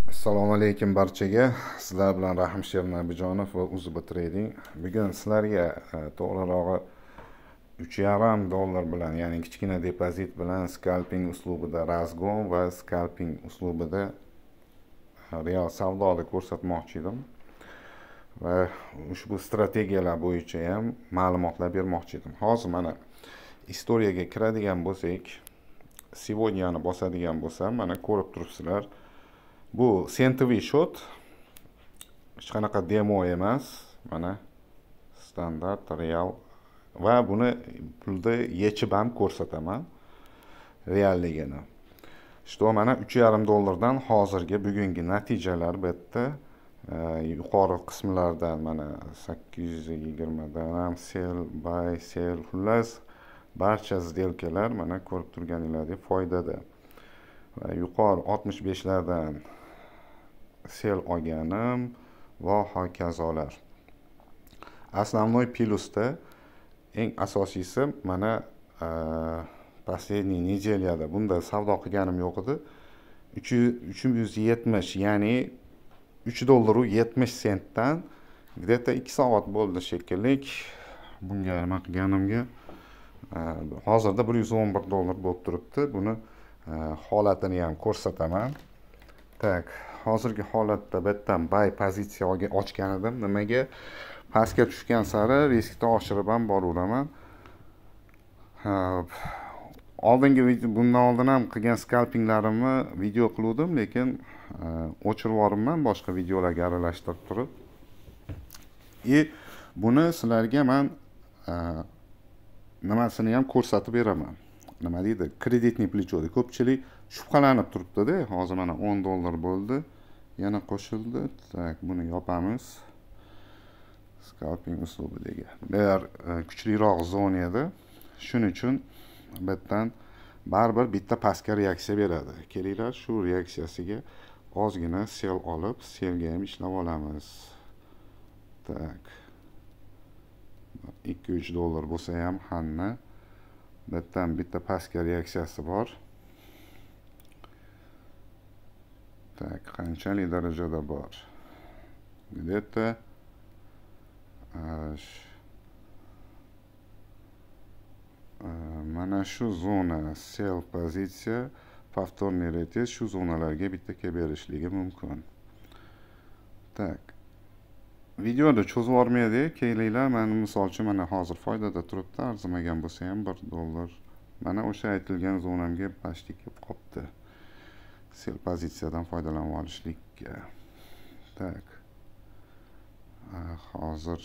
Assalomu alaykum barchaga. Sizlar bilan Rahimsher Nabijonov va Uzuba Trading. Bugun sizlarga to'g'rirog'i $3,5 bilan, ya'ni kichkina depozit bilan scalping uslubida razgon va scalping uslubida real savdoni ko'rsatmoqchi edim. Va ushbu strategiyalar bo'yicha ham ma'lumotlar bermoqchi edim. Hozir mana istoriyaga kiradigan bo'lsak, сегодняni bosadigan bo'lsam, mana ko'rib turibsizlar. Bu sentoviy shot, hech qanaqa demo emas, mana standart real va buni pulda yechib ham ko'rsataman realligini. Что mana $3,5 dan hozirgi bugungi natijalar bu yerda yuqori qismlardan mana 820 dan ham sell, buy, sell, xullas barcha сделкалар mana ko'rib turganinglardek foydada. Va yuqori 65 lardan sell olganim va hokazolar. Основной plyusda eng asosiysi mana последний nedelyada bunda savdo qilganim yo'q edi. 370, ya'ni $3.70 dan где-то 2 soat bo'ldi shekilli bunga nima qilganimga. Hozirda $111 bo'lib turibdi. Buni holatini ham ko'rsataman. Tak, hozirgi holatda bu yerdan buy pozitsiyaga ochgan edim. Nimaga? Pastga tushgan sari riskni oshirib ham boraveraman. Oldingi bundan oldin ham qilgan scalpinglarimni video qiluvdim, lekin o'chirib yuboribman boshqa videolarga aralashtirib turib. Buni sizlarga men nimasini ham ko'rsatib beraman. Nima deydi? Kreditniy plechoda ko'pchilik shubhalanib turibdi-da. Hozir mana $10 bo'ldi. Yana qo'shildi. Tak, buni yopamiz. Scalping uslubidagi. Bular kuchliroq zona edi. Shuning uchun bu yerdan baribir bitta pastga reaksiya beradi. Kelinglar, shu reaksiyasiga ozgina sell olib, sellga ham ishlab olamiz. Tak. $2-3 bo'lsa ham hamma. Bu yerdan bitta pastga reaksiyasi bor. Tak, qanchalik darajada bor? Где-то mana shu zona sell pozitsiya, повторный retest shu zonalarga bitta kelib berishligi mumkin. Tak. Videoda cho'zib yormaydi, kelinglar, men misol uchun mana hozir foydada turibdi, arzimagan bo'lsa ham $1. Mana o'sha aytilgan zonamga pastga kelib qopti. Sell pozitsiyadan foydalanib olishlikka. Tak. Hozir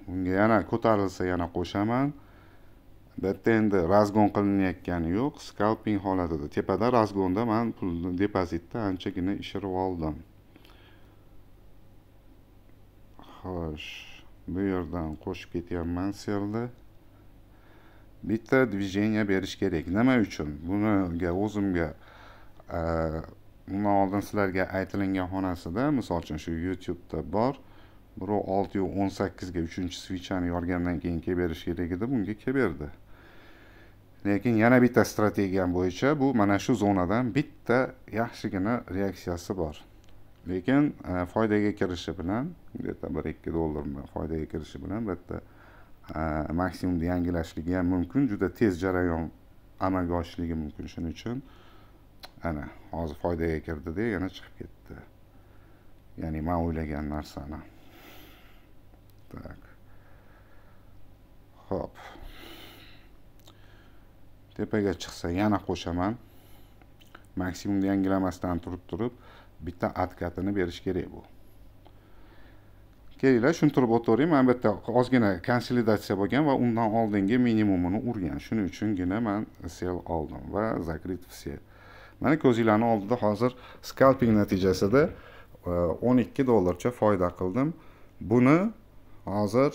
bunga yana ko'tarilsa yana qo'shaman. Bu yerda endi razgon qilinayotgani yo'q, scalping holatida. Tepada razgonda men pulni depozitda anchagina ishirib oldim. Xo'sh, bu yerdan qo'shib ketyapman selni. Bitta движение berish kerak. Nima uchun? Buniga o'zimga bundan oldin sizlarga aytilingan xonasida, misol uchun shu YouTube'da bor. Birov 618 ga 3-switchani yorgandan keyin kelib berish kerak edi, bunga kelib berdi. Lekin yana bitta strategiyam bo'yicha bu mana shu zonadan bitta yaxshigina reaksiyasi bor. Lekin foydaga kirishi bilan, $1-2 foydaga kirishi bilan bu yerda maksimumda yangilashligi ham mumkin, juda tez jarayon amalga oshishligi mumkin. Shuning uchun ana hozir foydaga kirdi-da, yana chiqib ketdi. Ya'ni men o'ylagan narsani. Tak. Xo'p. Tepaga chiqsa yana qo'shaman. Maksimumda yangilamasdan turib bitta откатini berish kerak bu. Kelinglar, tushuntirib o'tiring. Men bu yerda ozgina konsolidatsiya bo'lgan va undan oldingi minimumini urgan. Shuning uchungina men sell oldim va zakrit все. Mana ko'zinglarning oldida hozir scalping natijasida $12 foyda qildim. Buni hozir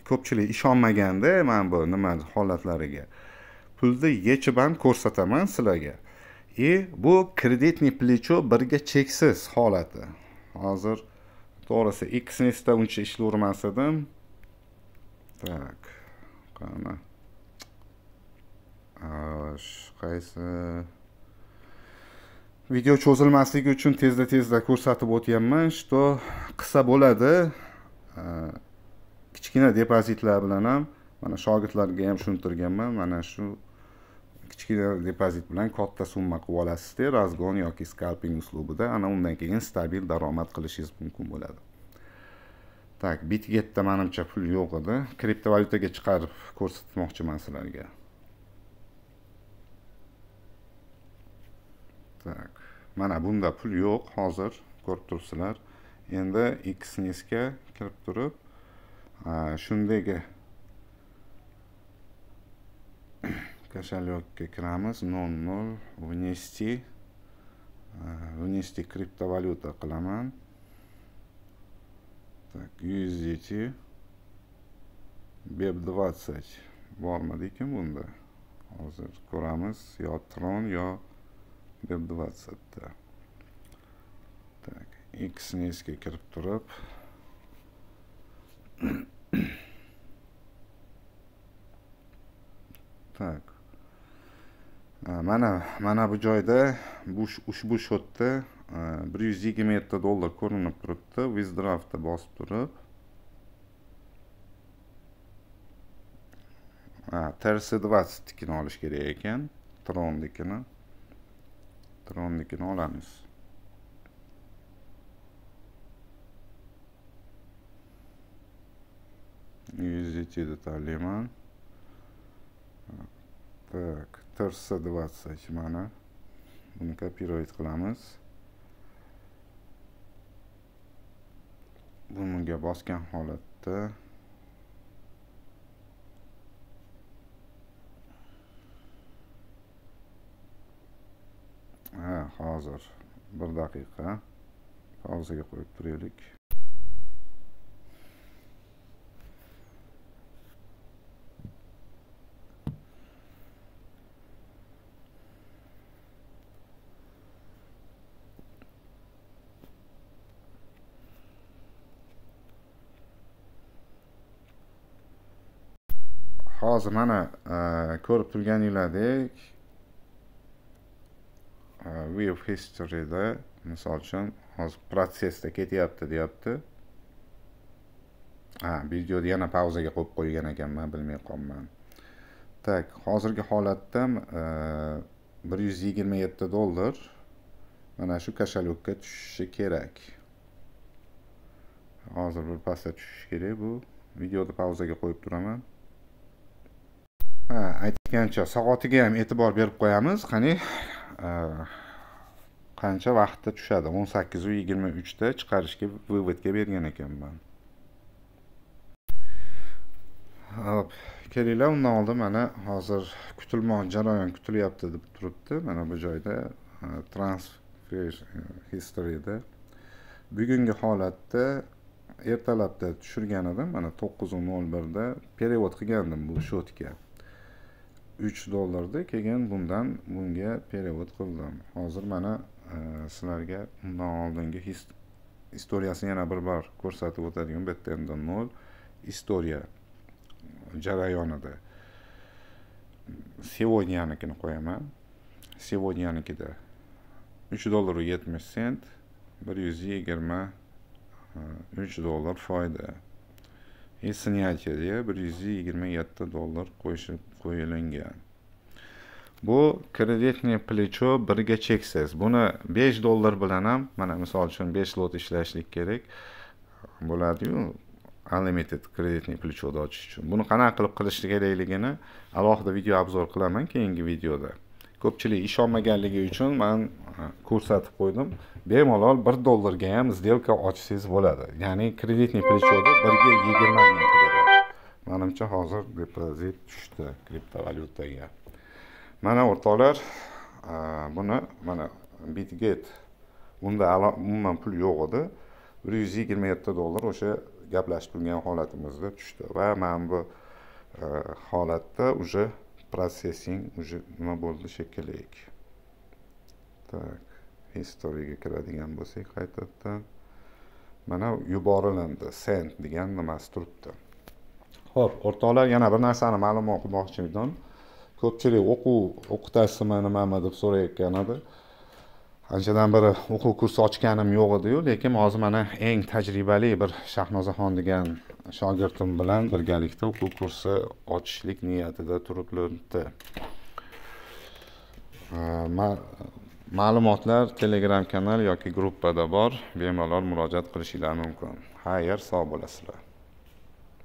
ko'pchilik ishonmaganda men bu nima holatlariga pulda yechib ham ko'rsataman sizlarga. Bu kreditniy plecho birga cheksiz holati. Hozir to'g'risi X-nesda uncha ishlayvermas edim. Tak. Qani. Qaysi video cho'zilmasligi uchun tezda ko'rsatib o'tyapman, что qilsa bo'ladi. Kichkina depozitlar bilan ham mana shogirdlarga ham tushuntirganman. Mana shu kichkina depozit bilan katta summa qilib olasizda, razgon yoki scalping uslubida. Ana undan keyin stabil daromad qilishingiz mumkin bo'ladi. Tak, Bitgetda menimcha pul yo'q edi. Kriptovalyutaga chiqarib ko'rsatmoqchiman sizlarga. Tak, mana bunda pul yo'q, hozir ko'rib turibsizlar. Endi Xnesga kirib turib, shundagi кошелёкка kiramiz, 00 внести kriptovalyuta qilaman. Так, USDT BEP20 bormidi ekan bunda. Hozir ko'ramiz, yo Tron yo BEP20 da. Tak, Xnesga kirib turib tak. Mana bu joyda ushbu shotda $127 ko'rinib turibdi. Withdraw'da bosib turib, TRS20 olish kerak ekan. Tronnikini olamiz. USDT'ni tanlayman. Так, TRS20 mana buni kopировать qilamiz. Bunga bosgan holatda hozir 1 daqiqa pauzaga qo'yib turaylik. Hozir mana ko'rib turganingizdek view history'da misol uchun hozir protsessda ketyapti deyapti. Videoni yana pauzaga qo'yib qo'ygan ekanman, bilmay qolman. Tak, hozirgi holatda $127 mana shu koshalokka tushishi kerak. Hozir bir pastga tushishi kerak bu. Videoni pauzaga qo'yib turaman. Aytgancha soatiga ham e'tibor berib qo'yamiz. Qani qancha vaqtda tushadi? 18:23 da chiqarishga vыводga bergan ekanman. Hop, kelinglar, undan oldin mana hozir kutilmoq jarayon kutilyapti deb turibdi. Mana bu joyda transfer history'da bugungi holatda ertalabda tushirgan edim. Mana 9:01 da perevod qilgandim bu shotga. $3 da keyin bunga perevod qildim. Hozir mana sizlarga undan oldingi istoriyasini yana bir bor ko'rsatib o'tadigan bu yerda endi 0 istoriya jarayonida. Сегодняникini qo'yaman. Сегодняникida $3.70, $123 foyda. Снятие $127 qo'yilgan. Bu kreditniy плечо birga cheksiz. Buni $5 bilan ham mana misol uchun 5 lot ishlashlik kerak bo'ladi-yu, unlimited kreditniy плечоda ochish uchun. Buni qanaqa qilib qilish kerakligini alohida video obzor qilaman keyingi videoda. Ko'pchilik ishonmaganligi uchun men ko'rsatib qo'ydim. Bemalol $1 ga ham сделка ochsangiz bo'ladi. Ya'ni kreditniy плечоda 1:20 ming beradi. Menimcha hozir depozit tushdi kriptovalyutaga. Mana o'rtoqlar, buni mana Bitget unda umuman pul yo'q edi. $127 o'sha gaplashib turgan holatimizda tushdi va men bu holatda уже processing nima bo'ldi shekilli. Tak, history'ga kiradigan bo'lsak qaytadan mana yuborilindi send degan nimasi turibdi. Xo'p, o'rtoqlar, yana bir narsani ma'lum qilmoqchi edim. Ko'pchilik o'qitasizmi nimami deb so'rayotgan edi. anchadan beri o'quv kursi ochganim yo'q edi-yu, lekin hozir mana eng tajribali bir Shahnozaxon degan shogirdim bilan birgalikda o'quv kursi ochishlik niyatida turibdi. Ma'lumotlar Telegram kanal yoki gruppada bor. Bemalol murojaat qilishingiz mumkin. Xayr, sog' bo'lasizlar.